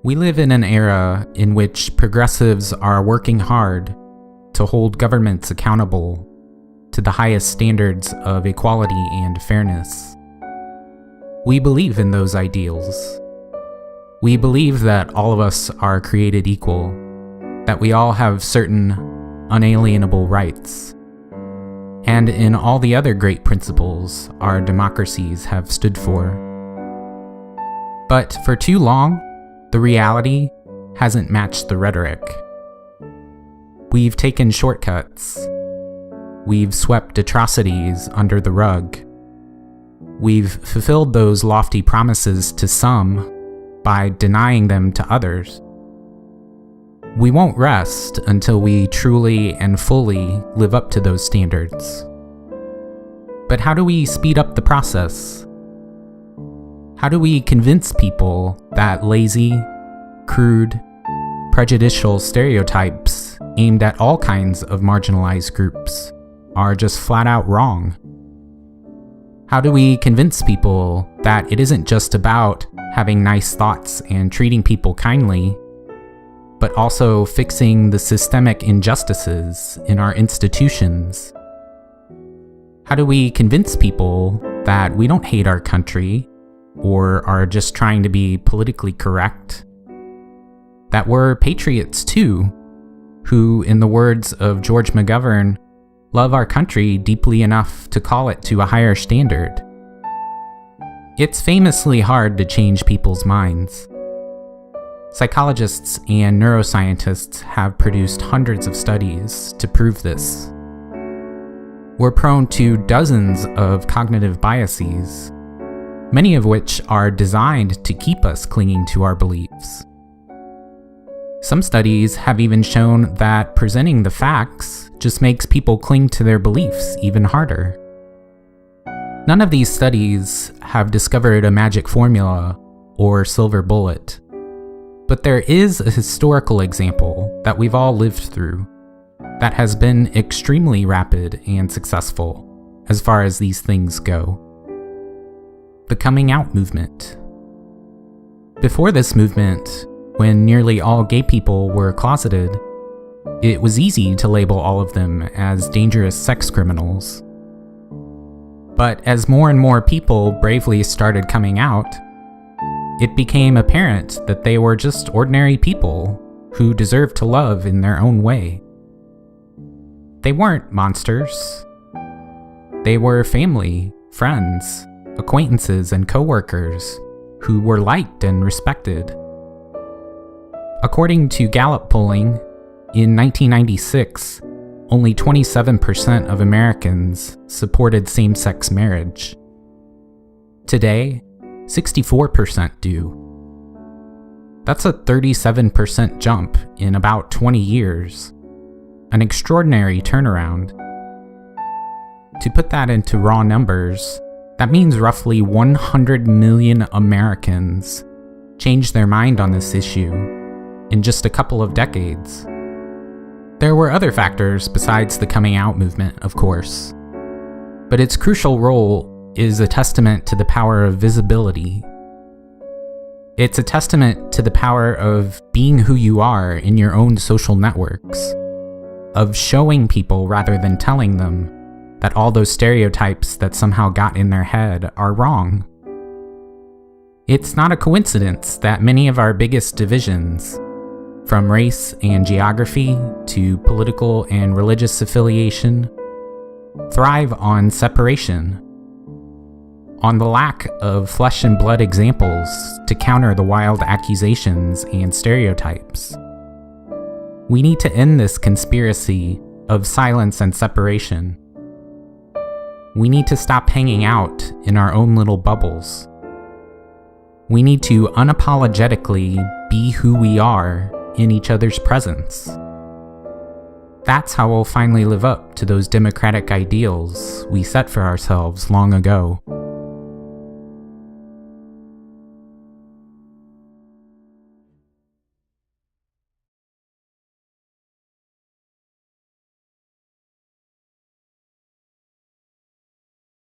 We live in an era in which progressives are working hard to hold governments accountable to the highest standards of equality and fairness. We believe in those ideals. We believe that all of us are created equal, that we all have certain unalienable rights, and in all the other great principles our democracies have stood for. But for too long, the reality hasn't matched the rhetoric. We've taken shortcuts. We've swept atrocities under the rug. We've fulfilled those lofty promises to some by denying them to others. We won't rest until we truly and fully live up to those standards. But how do we speed up the process? How do we convince people that lazy, crude, prejudicial stereotypes aimed at all kinds of marginalized groups are just flat out wrong? How do we convince people that it isn't just about having nice thoughts and treating people kindly, but also fixing the systemic injustices in our institutions? How do we convince people that we don't hate our country or are just trying to be politically correct? That we're patriots too, who, in the words of George McGovern, love our country deeply enough to call it to a higher standard. It's famously hard to change people's minds. Psychologists and neuroscientists have produced hundreds of studies to prove this. We're prone to dozens of cognitive biases, many of which are designed to keep us clinging to our beliefs. Some studies have even shown that presenting the facts just makes people cling to their beliefs even harder. None of these studies have discovered a magic formula or silver bullet, but there is a historical example that we've all lived through that has been extremely rapid and successful as far as these things go. The coming out movement. Before this movement, when nearly all gay people were closeted, it was easy to label all of them as dangerous sex criminals. But as more and more people bravely started coming out, it became apparent that they were just ordinary people who deserved to love in their own way. They weren't monsters. They were family, friends, acquaintances, and coworkers who were liked and respected. According to Gallup polling, in 1996, only 27% of Americans supported same-sex marriage. Today, 64% do. That's a 37% jump in about 20 years, an extraordinary turnaround. To put that into raw numbers, that means roughly 100 million Americans changed their mind on this issue in just a couple of decades. There were other factors besides the coming out movement, of course, but its crucial role is a testament to the power of visibility. It's a testament to the power of being who you are in your own social networks, of showing people rather than telling them that all those stereotypes that somehow got in their head are wrong. It's not a coincidence that many of our biggest divisions, from race and geography to political and religious affiliation, thrive on separation, on the lack of flesh and blood examples to counter the wild accusations and stereotypes. We need to end this conspiracy of silence and separation. We need to stop hanging out in our own little bubbles. We need to unapologetically be who we are in each other's presence. That's how we'll finally live up to those democratic ideals we set for ourselves long ago.